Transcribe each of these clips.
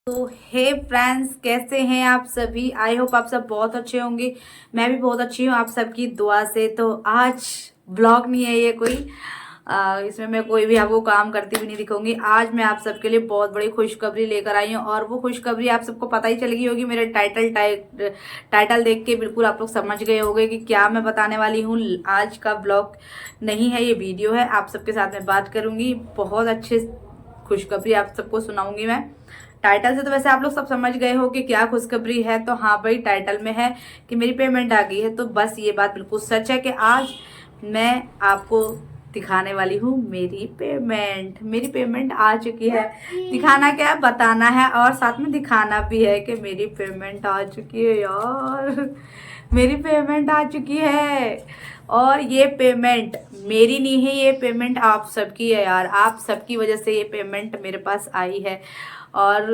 तो हे फ्रेंड्स, कैसे हैं आप सभी। आई होप आप सब बहुत अच्छे होंगे। मैं भी बहुत अच्छी हूँ आप सबकी दुआ से। तो आज ब्लॉग नहीं है ये कोई, इसमें मैं कोई भी आपको काम करती हुई नहीं दिखाऊंगी। आज मैं आप सबके लिए बहुत बड़ी खुशखबरी लेकर आई हूँ और वो खुशखबरी आप सबको पता ही चल गई होगी। मेरे टाइटल देख के बिल्कुल आप लोग समझ गए होंगे कि क्या मैं बताने वाली हूँ। आज का ब्लॉग नहीं है, ये वीडियो है। आप सबके साथ में बात करूंगी, बहुत अच्छे खुशखबरी आप सबको सुनाऊंगी मैं। टाइटल से तो वैसे आप लोग सब समझ गए हो कि क्या खुशखबरी है। तो हाँ भाई, टाइटल में है कि मेरी पेमेंट आ गई है। तो बस ये बात बिल्कुल सच है कि आज मैं आपको दिखाने वाली हूँ मेरी पेमेंट। मेरी पेमेंट आ चुकी है। दिखाना क्या है, बताना है और साथ में दिखाना भी है कि मेरी पेमेंट आ चुकी है यार। मेरी पेमेंट आ चुकी है और ये पेमेंट मेरी नहीं है, ये पेमेंट आप सबकी है यार। आप सबकी वजह से ये पेमेंट मेरे पास आई है और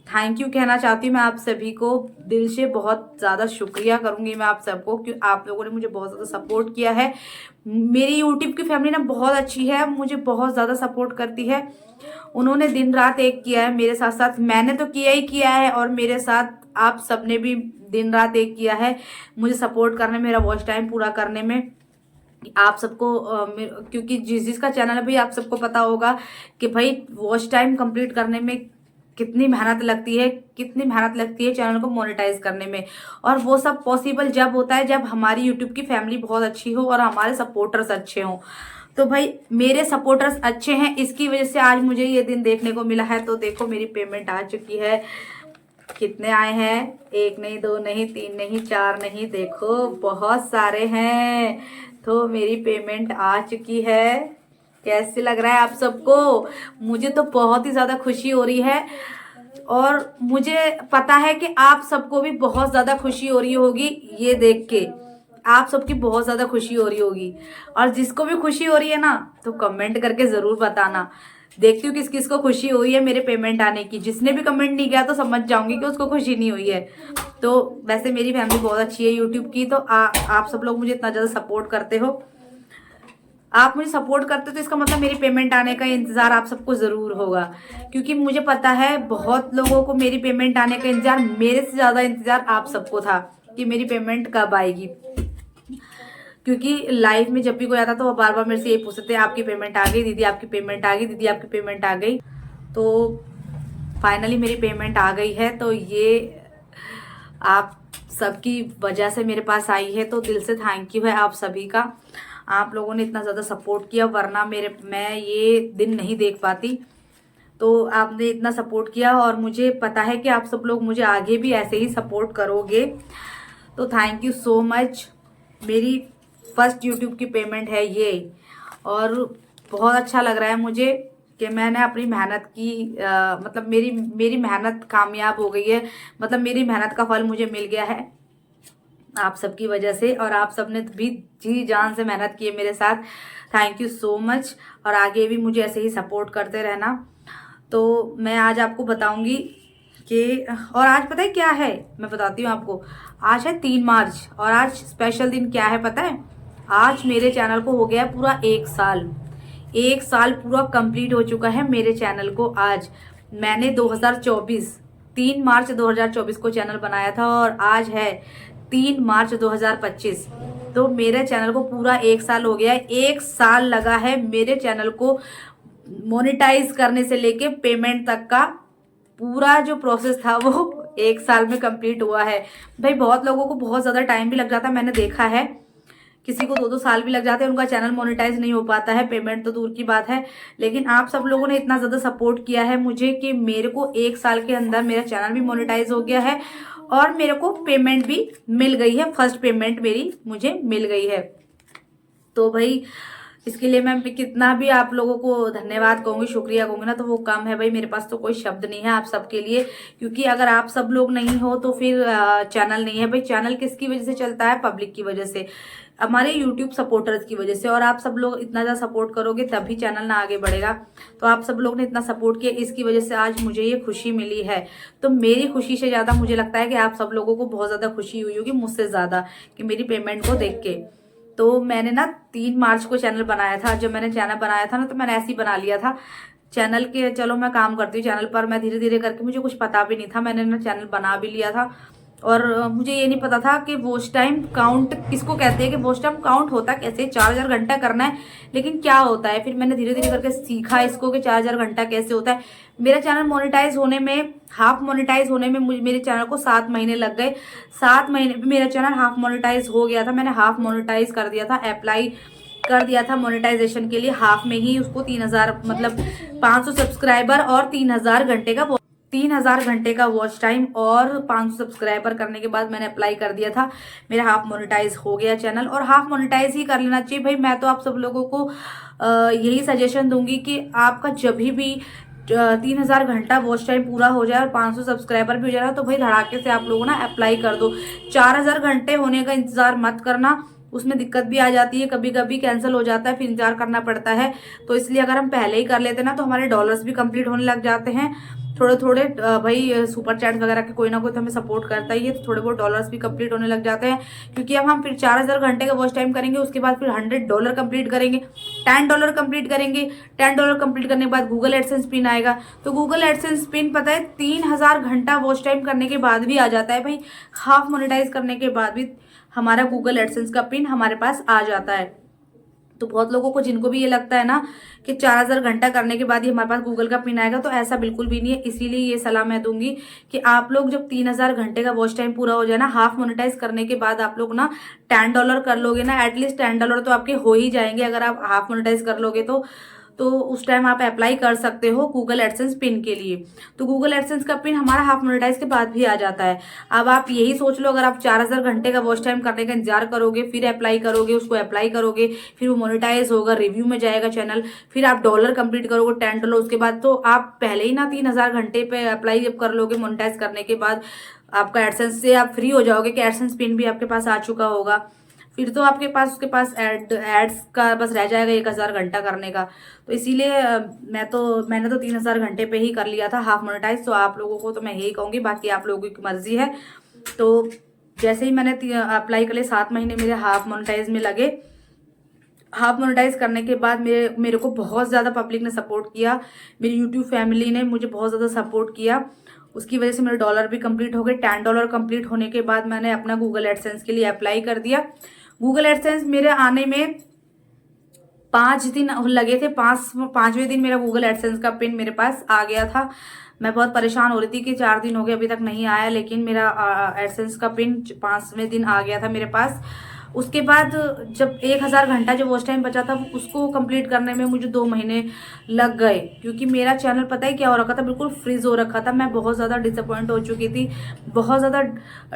थैंक यू कहना चाहती हूँ मैं आप सभी को। दिल से बहुत ज़्यादा शुक्रिया करूँगी मैं आप सबको, क्योंकि आप लोगों ने मुझे बहुत ज़्यादा सपोर्ट किया है। मेरी यूट्यूब की फैमिली ना बहुत अच्छी है, मुझे बहुत ज़्यादा सपोर्ट करती है। उन्होंने दिन रात एक किया है मेरे साथ साथ। मैंने तो किया ही किया है और मेरे साथ आप सबने भी दिन रात एक किया है मुझे सपोर्ट करने में, मेरा वॉच टाइम पूरा करने में। आप सबको क्योंकि जिस जिसका चैनल है भाई, आप सबको पता होगा कि भाई वॉच टाइम कंप्लीट करने में कितनी मेहनत लगती है, कितनी मेहनत लगती है चैनल को मोनेटाइज करने में। और वो सब पॉसिबल जब होता है जब हमारी यूट्यूब की फैमिली बहुत अच्छी हो और हमारे सपोर्टर्स अच्छे हों। तो भाई मेरे सपोर्टर्स अच्छे हैं, इसकी वजह से आज मुझे ये दिन देखने को मिला है। तो देखो मेरी पेमेंट आ चुकी है। कितने आए हैं? एक नहीं, दो नहीं, तीन नहीं, चार नहीं, देखो बहुत सारे हैं। तो मेरी पेमेंट आ चुकी है। कैसे लग रहा है आप सबको? मुझे तो बहुत ही ज़्यादा खुशी हो रही है और मुझे पता है कि आप सबको भी बहुत ज़्यादा खुशी हो रही होगी ये देख के। आप सबकी बहुत ज़्यादा खुशी हो रही होगी और जिसको भी खुशी हो रही है ना, तो कमेंट करके ज़रूर बताना। देखती हूँ किस किस को खुशी हुई है मेरे पेमेंट आने की। जिसने भी कमेंट नहीं किया तो समझ जाऊंगी कि उसको खुशी नहीं हुई है। तो वैसे मेरी फैमिली बहुत अच्छी है यूट्यूब की। तो आप सब लोग मुझे इतना ज़्यादा सपोर्ट करते हो। आप मुझे सपोर्ट करते हो तो इसका मतलब मेरी पेमेंट आने का इंतज़ार आप सबको ज़रूर होगा, क्योंकि मुझे पता है बहुत लोगों को मेरी पेमेंट आने का इंतज़ार, मेरे से ज़्यादा इंतज़ार आप सबको था कि मेरी पेमेंट कब आएगी। क्योंकि लाइफ में जब भी कोई आता तो वो बार बार मेरे से यही पूछते थे, आपकी पेमेंट आ गई दीदी, आपकी पेमेंट आ गई दीदी, आपकी पेमेंट आ गई। तो फाइनली मेरी पेमेंट आ गई है। तो ये आप सबकी वजह से मेरे पास आई है। तो दिल से थैंक यू है आप सभी का। आप लोगों ने इतना ज़्यादा सपोर्ट किया, वरना मैं ये दिन नहीं देख पाती। तो आपने इतना सपोर्ट किया और मुझे पता है कि आप सब लोग मुझे आगे भी ऐसे ही सपोर्ट करोगे। तो थैंक यू सो मच। मेरी फर्स्ट यूट्यूब की पेमेंट है ये और बहुत अच्छा लग रहा है मुझे कि मैंने अपनी मेहनत की, मतलब मेरी मेरी मेहनत कामयाब हो गई है। मतलब मेरी मेहनत का फल मुझे मिल गया है आप सबकी वजह से। और आप सबने भी जी जान से मेहनत की है मेरे साथ। थैंक यू सो मच और आगे भी मुझे ऐसे ही सपोर्ट करते रहना। तो मैं आज आपको बताऊंगी कि, और आज पता है क्या है, मैं बताती हूँ आपको। आज है 3 मार्च और आज स्पेशल दिन क्या है पता है? आज मेरे चैनल को हो गया पूरा 1 साल। 1 साल पूरा कंप्लीट हो चुका है मेरे चैनल को। आज मैंने 2024 3 मार्च 2024 को चैनल बनाया था और आज है 3 मार्च 2025। तो मेरे चैनल को पूरा 1 साल हो गया है। 1 साल लगा है मेरे चैनल को मोनेटाइज करने से लेके पेमेंट तक का पूरा जो प्रोसेस था वो 1 साल में कंप्लीट हुआ है। भाई बहुत लोगों को बहुत ज़्यादा टाइम भी लग जाता है, मैंने देखा है। किसी को 2-2 साल भी लग जाते हैं, उनका चैनल मोनेटाइज नहीं हो पाता है, पेमेंट तो दूर की बात है। लेकिन आप सब लोगों ने इतना ज़्यादा सपोर्ट किया है मुझे कि मेरे को 1 साल के अंदर मेरा चैनल भी मोनेटाइज हो गया है और मेरे को पेमेंट भी मिल गई है। फर्स्ट पेमेंट मेरी मुझे मिल गई है। तो भाई इसके लिए मैं कितना भी आप लोगों को धन्यवाद कहूँगी, शुक्रिया कहूँगी ना, तो वो कम है भाई। मेरे पास तो कोई शब्द नहीं है आप सबके लिए, क्योंकि अगर आप सब लोग नहीं हो तो फिर चैनल नहीं है भाई। चैनल किसकी वजह से चलता है? पब्लिक की वजह से, हमारे यूट्यूब सपोर्टर्स की वजह से। और आप सब लोग इतना ज़्यादा सपोर्ट करोगे तभी चैनल ना आगे बढ़ेगा। तो आप सब लोग ने इतना सपोर्ट किया, इसकी वजह से आज मुझे ये खुशी मिली है। तो मेरी खुशी से ज़्यादा मुझे लगता है कि आप सब लोगों को बहुत ज़्यादा खुशी हुई होगी मुझसे ज़्यादा, कि मेरी पेमेंट को देख के। तो मैंने ना 3 मार्च को चैनल बनाया था। जब मैंने चैनल बनाया था ना, तो मैंने ऐसे ही बना लिया था चैनल के, चलो मैं काम करती हूँ चैनल पर, मैं धीरे धीरे करके, मुझे कुछ पता भी नहीं था, मैंने ना चैनल बना भी लिया था और मुझे ये नहीं पता था कि वॉच टाइम काउंट किसको कहते हैं, कि वॉच टाइम काउंट होता कैसे, 4000 घंटा करना है, लेकिन क्या होता है। फिर मैंने धीरे धीरे करके सीखा इसको कि 4000 घंटा कैसे होता है। मेरा चैनल मोनेटाइज होने में, हाफ मोनेटाइज होने में मेरे चैनल को 7 महीने लग गए। 7 महीने में मेरा चैनल हाफ मोनेटाइज हो गया था। मैंने हाफ मोनेटाइज कर दिया था, अप्लाई कर दिया था मोनेटाइजेशन के लिए हाफ में ही उसको। 3000 मतलब 500 सब्सक्राइबर और 3000 घंटे का वॉच टाइम और 500 सब्सक्राइबर करने के बाद मैंने अप्लाई कर दिया था। मेरा हाफ मोनेटाइज हो गया चैनल, और हाफ मोनेटाइज ही कर लेना चाहिए भाई। मैं तो आप सब लोगों को यही सजेशन दूंगी कि आपका जब भी 3000 घंटा वॉच टाइम पूरा हो जाए और 500 सब्सक्राइबर भी हो जाए तो भाई धड़ाके से आप लोगों ना अप्लाई कर दो। 4000 घंटे होने का इंतजार मत करना, उसमें दिक्कत भी आ जाती है, कभी कभी कैंसिल हो जाता है, फिर इंतजार करना पड़ता है। तो इसलिए अगर हम पहले ही कर लेते ना तो हमारे डॉलर्स भी कंप्लीट होने लग जाते हैं थोड़े थोड़े। भाई सुपर चैट वगैरह के कोई ना कोई तो हमें सपोर्ट करता ही है, तो थोड़े बहुत डॉलर्स भी कंप्लीट होने लग जाते हैं। क्योंकि अब हम फिर 4000 घंटे का वॉच टाइम करेंगे, उसके बाद फिर $100 कंप्लीट करेंगे, $10 कंप्लीट करेंगे। $10 कंप्लीट करने के बाद गूगल एडसेंस पिन आएगा। तो गूगल एडसेंस पिन पता है 3000 घंटा वॉच टाइम करने के बाद भी आ जाता है भाई। हाफ मोनेटाइज करने के बाद भी हमारा गूगल एडसेंस का पिन हमारे पास आ जाता है। तो बहुत लोगों को, जिनको भी ये लगता है ना कि 4000 घंटा करने के बाद ही हमारे पास गूगल का पिन आएगा, तो ऐसा बिल्कुल भी नहीं है। इसीलिए ये सलाह मैं दूंगी कि आप लोग जब 3000 घंटे का वॉच टाइम पूरा हो जाए ना, हाफ मोनेटाइज करने के बाद आप लोग ना $10 कर लोगे ना, एटलीस्ट $10 तो आपके हो ही जाएंगे अगर आप हाफ मोनेटाइज कर लोगे तो उस टाइम आप अप्लाई कर सकते हो गूगल एडसेंस पिन के लिए। तो गूगल एडसेंस का पिन हमारा हाफ मोनेटाइज के बाद भी आ जाता है। अब आप यही सोच लो, अगर आप 4000 घंटे का वॉच टाइम करने का इंतजार करोगे, फिर अप्लाई करोगे, उसको अप्लाई करोगे, फिर वो मोनेटाइज होगा, रिव्यू में जाएगा चैनल, फिर आप डॉलर कंप्लीट करोगे $10, उसके बाद तो आप पहले ही ना 3000 घंटे पे अप्लाई जब कर लोगे मोनेटाइज करने के बाद, आपका एडसेंस से आप फ्री हो जाओगे कि एडसेंस पिन भी आपके पास आ चुका होगा। फिर तो आपके पास उसके पास एड्स का बस रह जाएगा 1000 घंटा करने का। तो इसीलिए मैंने तो 3000 घंटे पे ही कर लिया था हाफ मोनेटाइज। तो आप लोगों को तो मैं यही कहूँगी, बाकी आप लोगों की मर्जी है। तो जैसे ही मैंने अप्लाई कर लिया, 7 महीने मेरे हाफ मोनेटाइज में लगे। हाफ मोनेटाइज करने के बाद मेरे को बहुत ज़्यादा पब्लिक ने सपोर्ट किया, मेरी यूट्यूब फैमिली ने मुझे बहुत ज़्यादा सपोर्ट किया। उसकी वजह से मेरे डॉलर भी कंप्लीट हो गए। $10 कंप्लीट होने के बाद मैंने अपना गूगल एडसेंस के लिए अप्लाई कर दिया। गूगल एडसेंस मेरे आने में 5 दिन लगे थे। 5वें दिन मेरा गूगल एडसेंस का पिन मेरे पास आ गया था। मैं बहुत परेशान हो रही थी कि 4 दिन हो गए अभी तक नहीं आया, लेकिन मेरा एडसेंस का पिन 5वें दिन आ गया था मेरे पास। उसके बाद जब 1000 घंटा जो वॉच टाइम बचा था उसको कंप्लीट करने में मुझे 2 महीने लग गए, क्योंकि मेरा चैनल पता है क्या हो रखा था, बिल्कुल फ्रीज हो रखा था। मैं बहुत ज़्यादा डिसअपॉइंट हो चुकी थी, बहुत ज़्यादा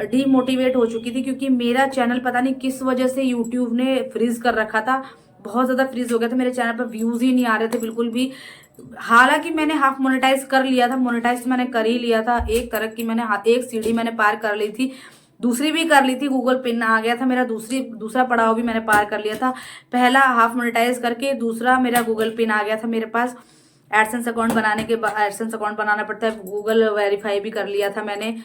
डीमोटिवेट हो चुकी थी, क्योंकि मेरा चैनल पता नहीं किस वजह से यूट्यूब ने फ्रीज कर रखा था। बहुत ज़्यादा फ्रीज हो गया था, मेरे चैनल पर व्यूज़ ही नहीं आ रहे थे बिल्कुल भी। हालांकि मैंने हाफ मोनेटाइज कर लिया था, मोनेटाइज मैंने कर ही लिया था। एक तरह की मैंने एक सीढ़ी मैंने पार कर ली थी, दूसरी भी कर ली थी, गूगल पिन आ गया था मेरा। दूसरा पड़ाव भी मैंने पार कर लिया था। पहला हाफ मोनेटाइज करके दूसरा मेरा गूगल पिन आ गया था मेरे पास। एडसेंस अकाउंट बनाने के बाद, एडसेंस अकाउंट बनाना पड़ता है, गूगल वेरीफाई भी कर लिया था मैंने।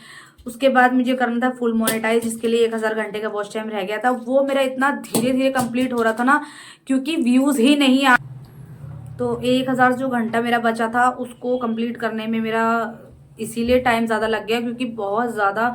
उसके बाद मुझे करना था फुल मोनेटाइज, जिसके लिए 1000 घंटे का वॉच टाइम रह गया था। वो मेरा इतना धीरे धीरे कंप्लीट हो रहा था ना, क्योंकि व्यूज ही नहीं आ, तो 1000 जो घंटा मेरा बचा था उसको कंप्लीट करने में मेरा इसीलिए टाइम ज़्यादा लग गया, क्योंकि बहुत ज़्यादा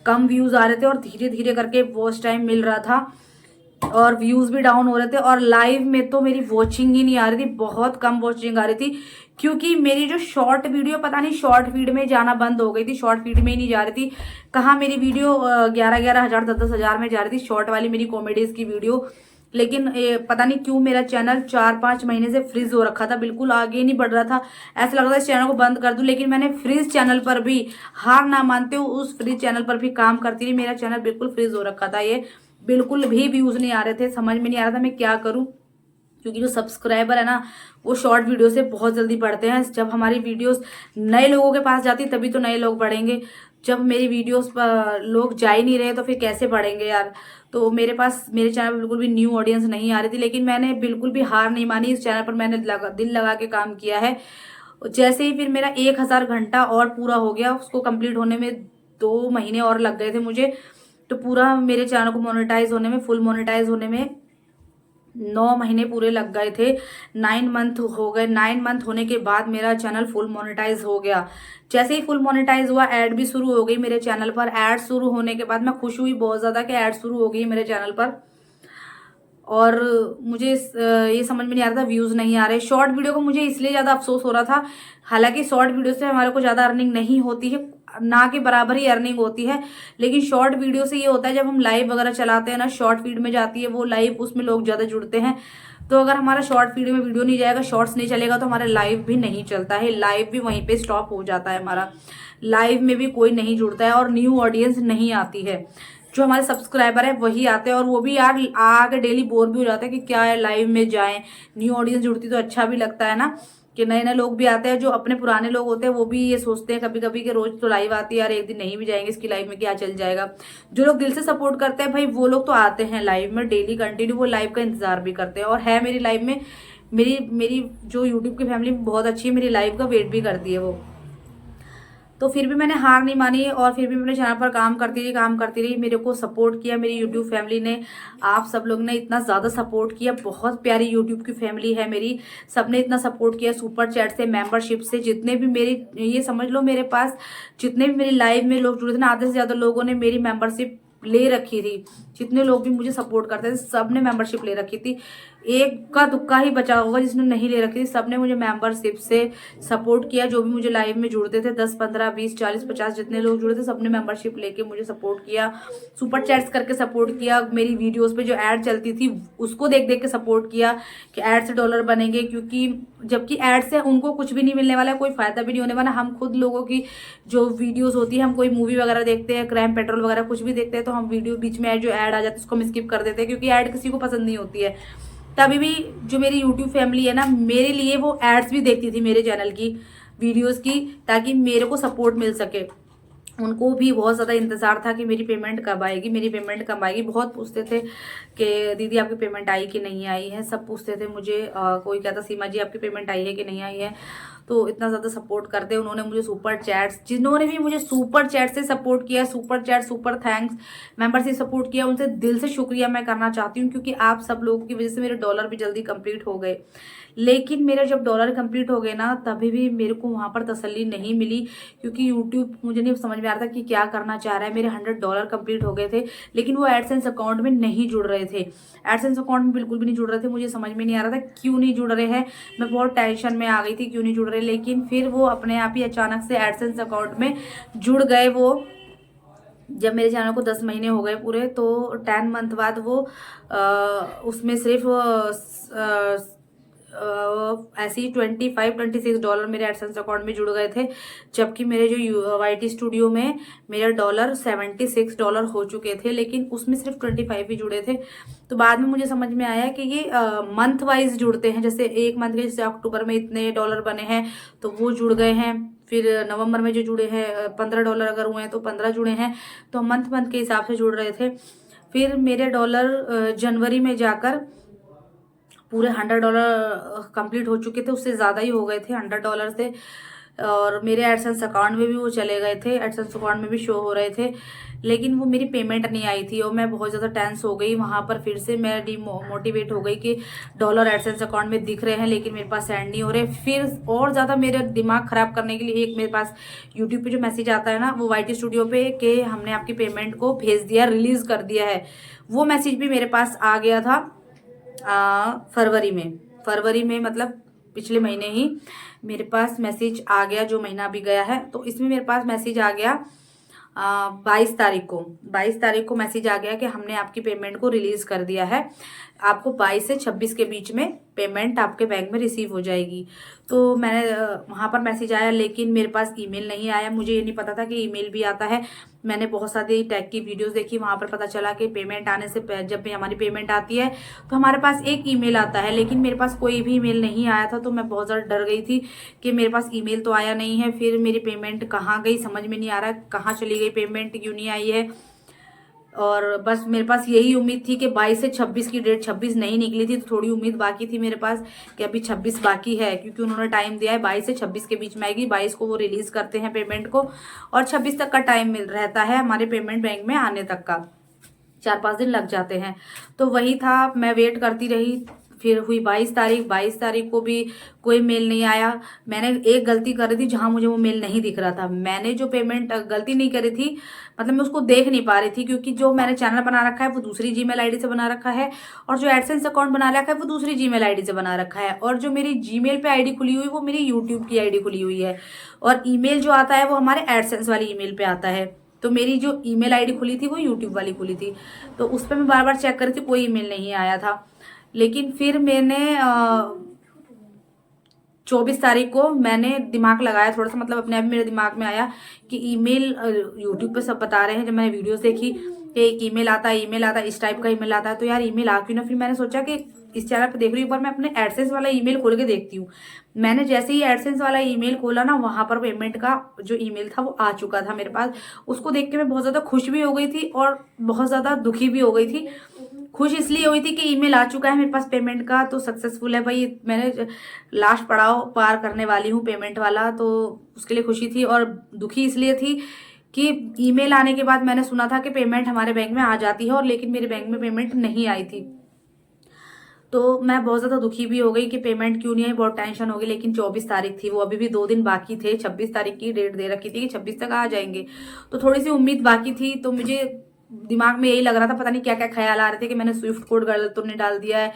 कम व्यूज़ आ रहे थे और धीरे धीरे करके वॉच टाइम मिल रहा था और व्यूज़ भी डाउन हो रहे थे। और लाइव में तो मेरी वॉचिंग ही नहीं आ रही थी, बहुत कम वॉचिंग आ रही थी, क्योंकि मेरी जो शॉर्ट वीडियो पता नहीं शॉर्ट फीड में जाना बंद हो गई थी, शॉर्ट फीड में ही नहीं जा रही थी। कहाँ मेरी वीडियो 11-11 हज़ार 10-10 हज़ार में जा रही थी, शॉर्ट वाली मेरी कॉमेडीज़ की वीडियो। लेकिन पता नहीं क्यों मेरा चैनल 4-5 महीने से फ्रीज हो रखा था, बिल्कुल आगे नहीं बढ़ रहा था। ऐसा लग रहा था इस चैनल को बंद कर दूं, लेकिन मैंने फ्रीज चैनल पर भी हार ना मानते हुए उस फ्रीज चैनल पर भी काम करती रही। मेरा चैनल बिल्कुल फ्रीज हो रखा था, ये बिल्कुल भी व्यूज नहीं आ रहे थे, समझ में नहीं आ रहा था मैं क्या करूं। क्योंकि जो सब्सक्राइबर है ना वो शॉर्ट वीडियो से बहुत जल्दी बढ़ते हैं। जब हमारी वीडियोस नए लोगों के पास जाती तभी तो नए लोग बढ़ेंगे। जब मेरी वीडियोस पर लोग जा ही नहीं रहे तो फिर कैसे बढ़ेंगे यार। तो मेरे चैनल पर बिल्कुल भी न्यू ऑडियंस नहीं आ रही थी, लेकिन मैंने बिल्कुल भी हार नहीं मानी। इस चैनल पर मैंने दिल लगा के काम किया है। जैसे ही फिर मेरा 1000 घंटा और पूरा हो गया, उसको कंप्लीट होने में 2 महीने और लग गए थे मुझे। तो पूरा मेरे चैनल को मोनेटाइज होने में, फुल मोनेटाइज होने में 9 महीने पूरे लग गए थे, 9 मंथ हो गए। 9 मंथ होने के बाद मेरा चैनल फुल मोनेटाइज हो गया। जैसे ही फुल मोनेटाइज हुआ, ऐड भी शुरू हो गई मेरे चैनल पर। ऐड शुरू होने के बाद मैं खुश हुई बहुत ज़्यादा कि ऐड शुरू हो गई मेरे चैनल पर। और मुझे ये समझ में नहीं आ रहा था, व्यूज़ नहीं आ रहे। शॉर्ट वीडियो को मुझे इसलिए ज़्यादा अफसोस हो रहा था, हालांकि शॉर्ट वीडियो से हमारे को ज़्यादा अर्निंग नहीं होती है, ना के बराबर ही अर्निंग होती है। लेकिन शॉर्ट वीडियो से ये होता है, जब हम लाइव वगैरह चलाते हैं ना, शॉर्ट फीड में जाती है वो लाइव, उसमें लोग ज़्यादा जुड़ते हैं। तो अगर हमारा शॉर्ट फीड में वीडियो नहीं जाएगा, शॉर्ट्स नहीं चलेगा, तो हमारा लाइव भी नहीं चलता है, लाइव भी वहीं पे स्टॉप हो जाता है हमारा। लाइव में भी कोई नहीं जुड़ता है और न्यू ऑडियंस नहीं आती है। जो हमारे सब्सक्राइबर है वही आते हैं, और वो भी यार आके डेली बोर भी हो जाते हैं कि क्या है, लाइव में जाएं। न्यू ऑडियंस जुड़ती तो अच्छा भी लगता है ना, कि नए नए लोग भी आते हैं। जो अपने पुराने लोग होते हैं वो भी ये सोचते हैं कभी कभी कि रोज तो लाइव आती है यार, एक दिन नहीं भी जाएंगे इसकी लाइव में क्या चल जाएगा। जो लोग दिल से सपोर्ट करते हैं भाई, वो लोग तो आते हैं लाइव में डेली कंटिन्यू, वो लाइव का इंतजार भी करते हैं। और है मेरी लाइव में, मेरी मेरी जो यूट्यूब की फैमिली बहुत अच्छी है, मेरी लाइव का वेट भी करती है वो। तो फिर भी मैंने हार नहीं मानी, और फिर भी मैंने चैनल पर काम करती रही। मेरे को सपोर्ट किया मेरी यूट्यूब फैमिली ने, आप सब लोग ने इतना ज़्यादा सपोर्ट किया। बहुत प्यारी यूट्यूब की फैमिली है मेरी, सबने इतना सपोर्ट किया सुपर चैट से, मेंबरशिप से। जितने भी मेरी, ये समझ लो मेरे पास जितने भी मेरी लाइव में लोग जुड़े थे ना, आधे से ज़्यादा लोगों ने मेरी मेंबरशिप ले रखी थी। जितने लोग भी मुझे सपोर्ट करते थे सब ने मेंबरशिप ले रखी थी। एक का दुक्का ही बचा होगा जिसने नहीं ले रखी थी। सबने मुझे मेंबरशिप से सपोर्ट किया। जो भी मुझे लाइव में जुड़ते थे, 10 15 20 40 50 जितने लोग जुड़े थे, सबने मेंबरशिप लेके मुझे सपोर्ट किया, सुपर चैट्स करके सपोर्ट किया। मेरी वीडियोस पे जो ऐड चलती थी उसको देख देख के सपोर्ट किया कि ऐड से डॉलर बनेंगे, क्योंकि जबकि ऐड से उनको कुछ भी नहीं मिलने वाला है, कोई फायदा भी नहीं होने वाला। हम खुद लोगों की जो वीडियोस होती है, हम कोई मूवी वगैरह देखते हैं, क्राइम पेट्रोल वगैरह कुछ भी देखते हैं, तो हम वीडियो बीच में जो ऐड आ जाती है उसको हम स्किप कर देते हैं, क्योंकि ऐड किसी को पसंद नहीं होती है। तभी भी जो मेरी यूट्यूब फैमिली है ना, मेरे लिए वो एड्स भी देखती थी मेरे चैनल की वीडियोस की, ताकि मेरे को सपोर्ट मिल सके। उनको भी बहुत ज़्यादा इंतज़ार था कि मेरी पेमेंट कब आएगी, मेरी पेमेंट कब आएगी। बहुत पूछते थे कि दीदी आपकी पेमेंट आई कि नहीं आई है, सब पूछते थे मुझे। कोई कहता सीमा जी आपकी पेमेंट आई है कि नहीं आई है। तो इतना ज़्यादा सपोर्ट करते उन्होंने मुझे। सुपर चैट्स, जिन्होंने भी मुझे सुपर चैट से सपोर्ट किया, super chat, super thanks, member से सपोर्ट किया, उनसे दिल से शुक्रिया मैं करना चाहती हूँ, क्योंकि आप सब लोगों की वजह से मेरे डॉलर भी जल्दी कंप्लीट हो गए। लेकिन मेरे जब डॉलर कंप्लीट हो गए ना, तभी भी मेरे को वहाँ पर तसल्ली नहीं मिली, क्योंकि यूट्यूब मुझे नहीं समझ में आ रहा था कि क्या करना चाह रहा है। मेरे 100 डॉलर कंप्लीट हो गए थे, लेकिन वो एडसेंस अकाउंट में नहीं जुड़ रहे थे। एडसेंस अकाउंट में बिल्कुल भी नहीं जुड़ रहे थे। मुझे समझ में नहीं आ रहा था क्यों नहीं जुड़ रहे हैं। मैं बहुत टेंशन में आ गई थी क्यों नहीं जुड़ रहे, लेकिन फिर वो अपने आप ही अचानक से एडसेंस अकाउंट में जुड़ गए। वो जब मेरे चैनल को 10 महीने हो गए पूरे, तो 10 मंथ बाद वो उसमें सिर्फ ऐसे ही 25-26 डॉलर मेरे एडसेंस अकाउंट में जुड़ गए थे। जबकि मेरे जो वाईटी स्टूडियो में मेरा डॉलर 76 डॉलर हो चुके थे, लेकिन उसमें सिर्फ 25 ही जुड़े थे। तो बाद में मुझे समझ में आया कि ये मंथ वाइज जुड़ते हैं। जैसे एक मंथ के, जैसे अक्टूबर में इतने डॉलर बने हैं तो वो जुड़ गए हैं। फिर नवंबर में जो जुड़े हैं 15 डॉलर अगर हुए हैं तो 15 जुड़े हैं। तो मंथ मंथ के हिसाब से जुड़ रहे थे। फिर मेरे डॉलर जनवरी में जाकर पूरे 100 डॉलर कंप्लीट हो चुके थे, उससे ज़्यादा ही हो गए थे, 100 डॉलर से। और मेरे एडसेंस अकाउंट में भी वो चले गए थे, एडसेंस अकाउंट में भी शो हो रहे थे, लेकिन वो मेरी पेमेंट नहीं आई थी। और मैं बहुत ज़्यादा टेंस हो गई वहाँ पर। फिर से मैं मोटिवेट हो गई कि डॉलर एडसेंस अकाउंट में दिख रहे हैं लेकिन मेरे पास सेंड नहीं हो रहे। फिर और ज़्यादा मेरा दिमाग ख़राब करने के लिए एक मेरे पास यूट्यूब पे जो मैसेज आता है ना, वो वाईटी स्टूडियो पे, कि हमने आपकी पेमेंट को भेज दिया, रिलीज़ कर दिया है। वो मैसेज भी मेरे पास आ गया था फरवरी में मतलब पिछले महीने ही मेरे पास मैसेज आ गया, जो महीना भी गया है। तो इसमें मेरे पास मैसेज आ गया 22 तारीख को मैसेज आ गया कि हमने आपकी पेमेंट को रिलीज़ कर दिया है। आपको 22 से 26 के बीच में पेमेंट आपके बैंक में रिसीव हो जाएगी। तो मैंने वहाँ पर मैसेज आया, लेकिन मेरे पास ईमेल नहीं आया। मुझे ये नहीं पता था कि ईमेल भी आता है। मैंने बहुत सारी टेक की वीडियोस देखी, वहाँ पर पता चला कि पेमेंट आने से जब भी हमारी पेमेंट आती है तो हमारे पास एक ईमेल आता है, लेकिन मेरे पास कोई भी ईमेल नहीं आया था। तो मैं बहुत ज़्यादा डर गई थी कि मेरे पास ईमेल तो आया नहीं है, फिर मेरी पेमेंट कहाँ गई, समझ में नहीं आ रहा कहाँ चली गई पेमेंट, क्यों नहीं आई है। और बस मेरे पास यही उम्मीद थी कि 22 से 26 की डेट, 26 नहीं निकली थी तो थोड़ी उम्मीद बाकी थी मेरे पास कि अभी 26 बाकी है, क्योंकि उन्होंने टाइम दिया है 22 से 26 के बीच में आएगी। 22 को वो रिलीज़ करते हैं पेमेंट को, और 26 तक का टाइम मिल रहता है हमारे पेमेंट बैंक में आने तक का। 4-5 दिन लग जाते हैं। तो वही था, मैं वेट करती रही। फिर हुई 22 तारीख को भी कोई मेल नहीं आया। मैंने एक गलती करी थी जहां मुझे वो मेल नहीं दिख रहा था। मैंने जो पेमेंट गलती नहीं करी थी, मतलब मैं उसको देख नहीं पा रही थी, क्योंकि जो मैंने चैनल बना रखा है वो दूसरी जीमेल आईडी से बना रखा है, और जो एडसेंस अकाउंट बना रखा है वो दूसरी जीमेल आईडी से बना रखा है, और जो मेरी जीमेल पे आईडी खुली हुई वो मेरी यूट्यूब की आईडी खुली हुई है, और ईमेल जो आता है वो हमारे एडसेंस वाली ईमेल पे आता है। तो मेरी जो ईमेल आईडी खुली थी वो यूट्यूब वाली खुली थी। तो उस पर मैं बार बार चेक कर रही थी, कोई ईमेल नहीं आया था। लेकिन फिर मैंने 24 तारीख को मैंने दिमाग लगाया थोड़ा सा, मतलब अपने आप मेरे दिमाग में आया कि ईमेल यूट्यूब पे सब बता रहे हैं। जब मैंने वीडियोस देखी कि एक ईमेल आता है, इस टाइप का ईमेल आता है, तो यार ईमेल आ क्यों ना। फिर मैंने सोचा कि इस चैनल पे देख रही हूँ, एक बार मैं अपने एडसेंस वाला ईमेल खोल के देखती हूँ। मैंने जैसे ही एडसेंस वाला ईमेल खोला ना, वहां पर पेमेंट का जो ईमेल था वो आ चुका था मेरे पास। उसको देख के मैं बहुत ज्यादा खुश भी हो गई थी और बहुत ज्यादा दुखी भी हो गई थी। खुश इसलिए हुई थी कि ईमेल आ चुका है मेरे पास पेमेंट का, तो सक्सेसफुल है भाई, मैंने लास्ट पड़ाव पार करने वाली हूँ पेमेंट वाला, तो उसके लिए खुशी थी। और दुखी इसलिए थी कि ईमेल आने के बाद मैंने सुना था कि पेमेंट हमारे बैंक में आ जाती है, और लेकिन मेरे बैंक में पेमेंट नहीं आई थी। तो मैं बहुत ज़्यादा दुखी भी हो गई कि पेमेंट क्यों नहीं आई, बहुत टेंशन हो गई। लेकिन 24 तारीख थी, वो अभी भी 2 दिन बाकी थे। 26 तारीख की डेट दे रखी थी कि 26 तक आ जाएंगे, तो थोड़ी सी उम्मीद बाकी थी। तो मुझे दिमाग में यही लग रहा था, पता नहीं क्या क्या ख्याल आ रहे थे कि मैंने स्विफ्ट कोड गलत तो नहीं डाल दिया है,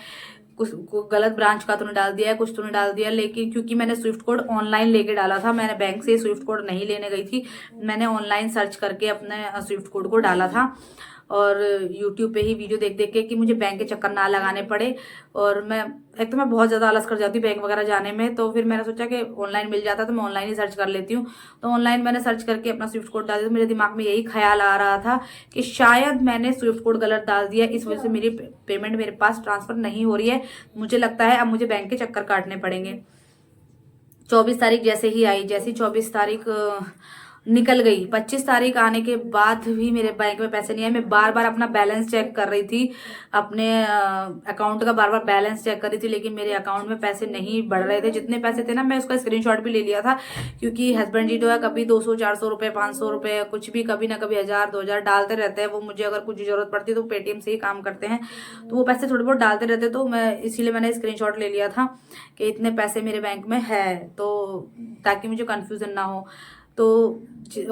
कुछ गलत ब्रांच का तो नहीं डाल दिया है, कुछ तो नहीं डाल दिया। लेकिन क्योंकि मैंने स्विफ्ट कोड ऑनलाइन लेके डाला था, मैंने बैंक से स्विफ्ट कोड नहीं लेने गई थी, मैंने ऑनलाइन सर्च करके अपने स्विफ्ट कोड को डाला था, और यूट्यूब पे ही वीडियो देख देख के, कि मुझे बैंक के चक्कर ना लगाने पड़े। और मैं एक तो मैं बहुत ज़्यादा आलस कर जाती हूँ बैंक वगैरह जाने में, तो फिर मैंने सोचा कि ऑनलाइन मिल जाता तो मैं ऑनलाइन ही सर्च कर लेती हूँ। तो ऑनलाइन मैंने सर्च करके अपना स्विफ्ट कोड डाल दिया। तो मेरे दिमाग में यही ख्याल आ रहा था कि शायद मैंने स्विफ्ट कोड गलत डाल दिया, इस वजह से मेरी पेमेंट मेरे पास ट्रांसफर नहीं हो रही है। मुझे लगता है अब मुझे बैंक के चक्कर काटने पड़ेंगे। 24 तारीख जैसे ही आई, जैसी 24 तारीख निकल गई, 25 तारीख आने के बाद भी मेरे बैंक में पैसे नहीं आए। मैं बार बार अपना बैलेंस चेक कर रही थी, अपने अकाउंट का बार बार बैलेंस चेक कर रही थी, लेकिन मेरे अकाउंट में पैसे नहीं बढ़ रहे थे। जितने पैसे थे ना, मैं उसका स्क्रीनशॉट भी ले लिया था, क्योंकि हस्बैंड जी जो है कभी 200-400 रुपये, 500 रुपये, कुछ भी कभी ना कभी 1000-2000 डालते रहते हैं। वो मुझे अगर कुछ जरूरत पड़ती है तो पेटीएम से ही काम करते हैं, तो वो पैसे थोड़े बहुत डालते रहते, तो मैं इसीलिए मैंने स्क्रीनशॉट ले लिया था कि इतने पैसे मेरे बैंक में है, तो ताकि मुझे कन्फ्यूजन ना हो। तो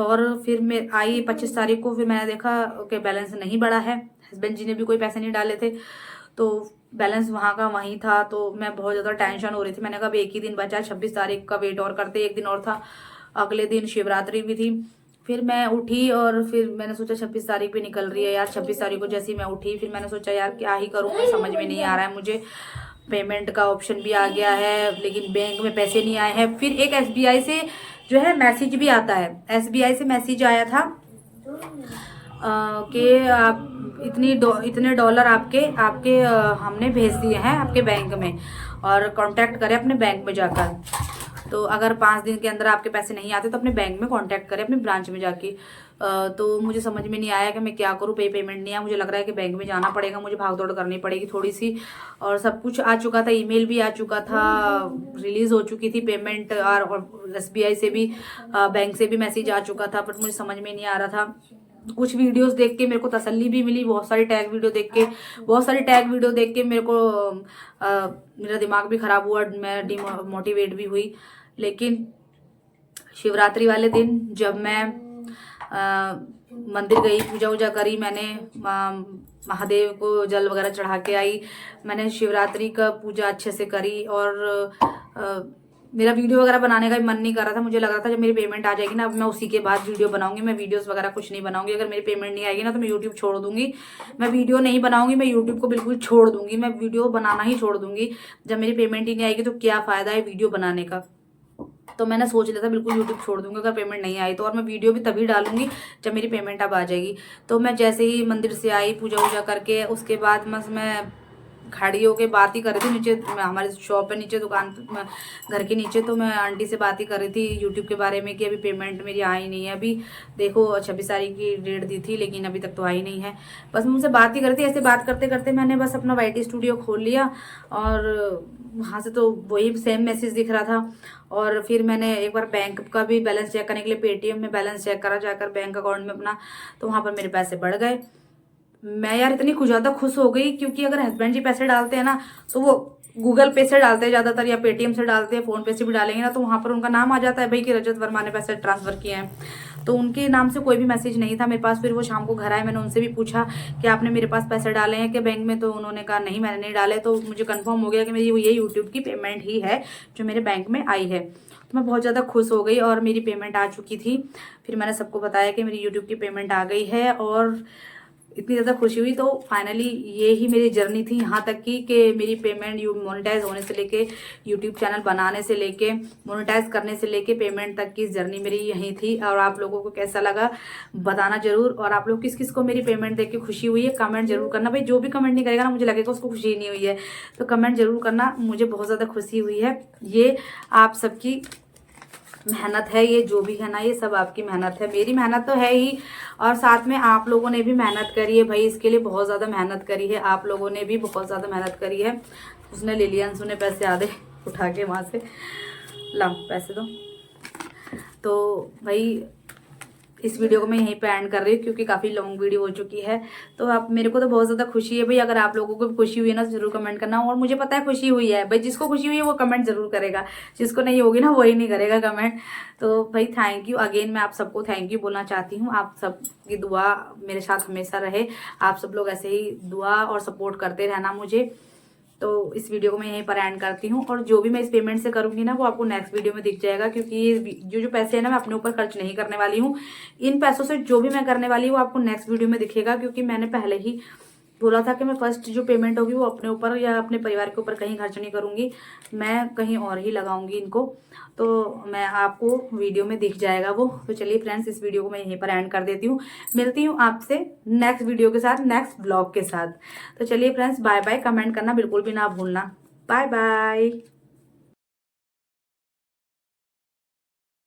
और फिर मैं आई 25 तारीख को, फिर मैंने देखा कि बैलेंस नहीं बढ़ा है, हस्बैंड जी ने भी कोई पैसे नहीं डाले थे, तो बैलेंस वहाँ का वहीं था। तो मैं बहुत ज़्यादा टेंशन हो रही थी। मैंने कहा एक ही दिन बचा, 26 तारीख का वेट और करते, एक दिन और था, अगले दिन शिवरात्रि भी थी। फिर मैं उठी और फिर मैंने सोचा 26 तारीख भी निकल रही है यार। 26 तारीख को जैसे ही मैं उठी, फिर मैंने सोचा यार क्या ही करूँ, समझ में नहीं आ रहा है मुझे। पेमेंट का ऑप्शन भी आ गया है, लेकिन बैंक में पैसे नहीं आए हैं। फिर एक एसबीआई से जो है मैसेज भी आता है, एसबीआई से मैसेज आया था कि आप इतने डॉलर आपके आपके हमने भेज दिए हैं आपके बैंक में, और कांटेक्ट करें अपने बैंक में जाकर। तो अगर 5 दिन के अंदर आपके पैसे नहीं आते तो अपने बैंक में कांटेक्ट करें, अपने ब्रांच में जाके। तो मुझे समझ में नहीं आया कि मैं क्या करूँ, पेमेंट नहीं आया। मुझे लग रहा है कि बैंक में जाना पड़ेगा, मुझे भाग दौड़ करनी पड़ेगी थोड़ी सी। और सब कुछ आ चुका था, ईमेल भी आ चुका था, रिलीज हो चुकी थी पेमेंट, और एसबीआई से भी बैंक से भी मैसेज आ चुका था, बट मुझे समझ में नहीं आ रहा था। कुछ वीडियोस देख के मेरे को तसल्ली भी मिली, बहुत सारी टैग वीडियो देख के मेरे को मेरा दिमाग भी खराब हुआ, मैं डिमोटिवेट भी हुई। लेकिन शिवरात्रि वाले दिन जब मैं मंदिर गई, पूजा वूजा करी, मैंने महादेव को जल वगैरह चढ़ा के आई, मैंने शिवरात्रि का पूजा अच्छे से करी। और मेरा वीडियो वगैरह बनाने का भी मन नहीं कर रहा था। मुझे लग रहा था जब मेरी पेमेंट आ जाएगी ना, अब मैं उसी के बाद वीडियो बनाऊंगी। मैं वीडियोस वगैरह कुछ नहीं बनाऊंगी, अगर मेरी पेमेंट नहीं आएगी ना तो मैं यूट्यूब छोड़ दूंगी। मैं वीडियो नहीं बनाऊंगी, मैं यूट्यूब को बिल्कुल छोड़ दूंगी, मैं वीडियो बनाना ही छोड़ दूंगी। जब मेरी पेमेंट ही नहीं आएगी तो क्या फायदा है वीडियो बनाने का। तो मैंने सोच लिया था बिल्कुल यूट्यूब छोड़ दूंगी अगर पेमेंट नहीं आई तो, और मैं वीडियो भी तभी डालूंगी जब मेरी पेमेंट अब आ जाएगी। तो मैं जैसे ही मंदिर से आई, पूजा वूजा करके, उसके बाद बस मैं खड़ी होके बात ही कर रही थी नीचे, हमारे शॉप है नीचे, दुकान घर के नीचे। तो मैं आंटी से बात ही कर रही थी यूट्यूब के बारे में कि अभी पेमेंट मेरी आई नहीं है। अभी देखो 26 तारीख की डेट दी थी, लेकिन अभी तक तो आई नहीं है। बस मैं उनसे बात ही कर रही थी। ऐसे बात करते करते मैंने बस अपना वाईटी स्टूडियो खोल लिया, और वहाँ से तो वही सेम मैसेज दिख रहा था। और फिर मैंने एक बार बैंक का भी बैलेंस चेक करने के लिए पेटीएम में बैलेंस चेक करा जाकर बैंक अकाउंट में अपना, तो वहाँ पर मेरे पैसे बढ़ गए। मैं यार इतनी ज़्यादा खुश हो गई, क्योंकि अगर हस्बैंड जी पैसे डालते हैं ना तो वो गूगल पे से डालते हैं ज़्यादातर, या पेटीएम से डालते हैं, फ़ोन पे से भी डालेंगे ना तो वहाँ पर उनका नाम आ जाता है भाई कि रजत वर्मा ने पैसे ट्रांसफ़र किए हैं। तो उनके नाम से कोई भी मैसेज नहीं था मेरे पास। फिर वो शाम को घर आए, मैंने उनसे भी पूछा कि आपने मेरे पास पैसे डाले हैं कि बैंक में, तो उन्होंने कहा नहीं मैंने नहीं डाले। तो मुझे कंफर्म हो गया कि मेरी ये यूट्यूब की पेमेंट ही है जो मेरे बैंक में आई है। तो मैं बहुत ज़्यादा खुश हो गई और मेरी पेमेंट आ चुकी थी। फिर मैंने सबको बताया कि मेरी यूट्यूब की पेमेंट आ गई है और इतनी ज़्यादा खुशी हुई। तो फाइनली ये ही मेरी जर्नी थी यहाँ तक की कि मेरी पेमेंट मोनेटाइज होने से लेके, यूट्यूब चैनल बनाने से लेके, मोनेटाइज करने से लेके पेमेंट तक की जर्नी मेरी यही थी। और आप लोगों को कैसा लगा बताना जरूर। और आप लोग किस किस को मेरी पेमेंट देख के खुशी हुई है कमेंट जरूर करना। भाई जो भी कमेंट नहीं करेगा ना, मुझे लगेगा उसको खुशी नहीं हुई है। तो कमेंट जरूर करना, मुझे बहुत ज़्यादा खुशी हुई है। ये आप सबकी मेहनत है, ये जो भी है ना ये सब आपकी मेहनत है। मेरी मेहनत तो है ही, और साथ में आप लोगों ने भी मेहनत करी है भाई, इसके लिए बहुत ज़्यादा मेहनत करी है। आप लोगों ने भी बहुत ज़्यादा मेहनत करी है। उसने ले लिया, उसने पैसे आधे उठा के वहाँ से, लाओ पैसे दो। तो भाई इस वीडियो को मैं यहीं पे एंड कर रही हूँ क्योंकि काफ़ी लॉन्ग वीडियो हो चुकी है। तो आप, मेरे को तो बहुत ज़्यादा खुशी है भाई। अगर आप लोगों को भी खुशी हुई है ना तो जरूर कमेंट करना। और मुझे पता है खुशी हुई है भाई, जिसको खुशी हुई है वो कमेंट जरूर करेगा, जिसको नहीं होगी ना वही नहीं करेगा कमेंट। तो भाई थैंक यू अगेन, मैं आप सबको थैंक यू बोलना चाहती हूँ। आप सबकी दुआ मेरे साथ हमेशा रहे, आप सब लोग ऐसे ही दुआ और सपोर्ट करते रहना मुझे। तो इस वीडियो को मैं यहीं पर एंड करती हूँ। और जो भी मैं इस पेमेंट से करूँगी ना वो आपको नेक्स्ट वीडियो में दिख जाएगा, क्योंकि ये जो पैसे हैं ना मैं अपने ऊपर खर्च नहीं करने वाली हूँ। इन पैसों से जो भी मैं करने वाली हूँ वो आपको नेक्स्ट वीडियो में दिखेगा, क्योंकि मैंने पहले ही बोला था कि मैं फर्स्ट जो पेमेंट होगी वो अपने ऊपर या अपने परिवार के ऊपर कहीं खर्च नहीं करूँगी, मैं कहीं और ही लगाऊंगी इनको। तो मैं आपको वीडियो में दिख जाएगा वो। तो चलिए फ्रेंड्स, इस वीडियो को मैं यहीं पर एंड कर देती हूँ। मिलती हूँ आपसे नेक्स्ट वीडियो के साथ, नेक्स्ट ब्लॉग के साथ। तो चलिए फ्रेंड्स, बाय बाय। कमेंट करना बिल्कुल भी ना भूलना। Bye bye.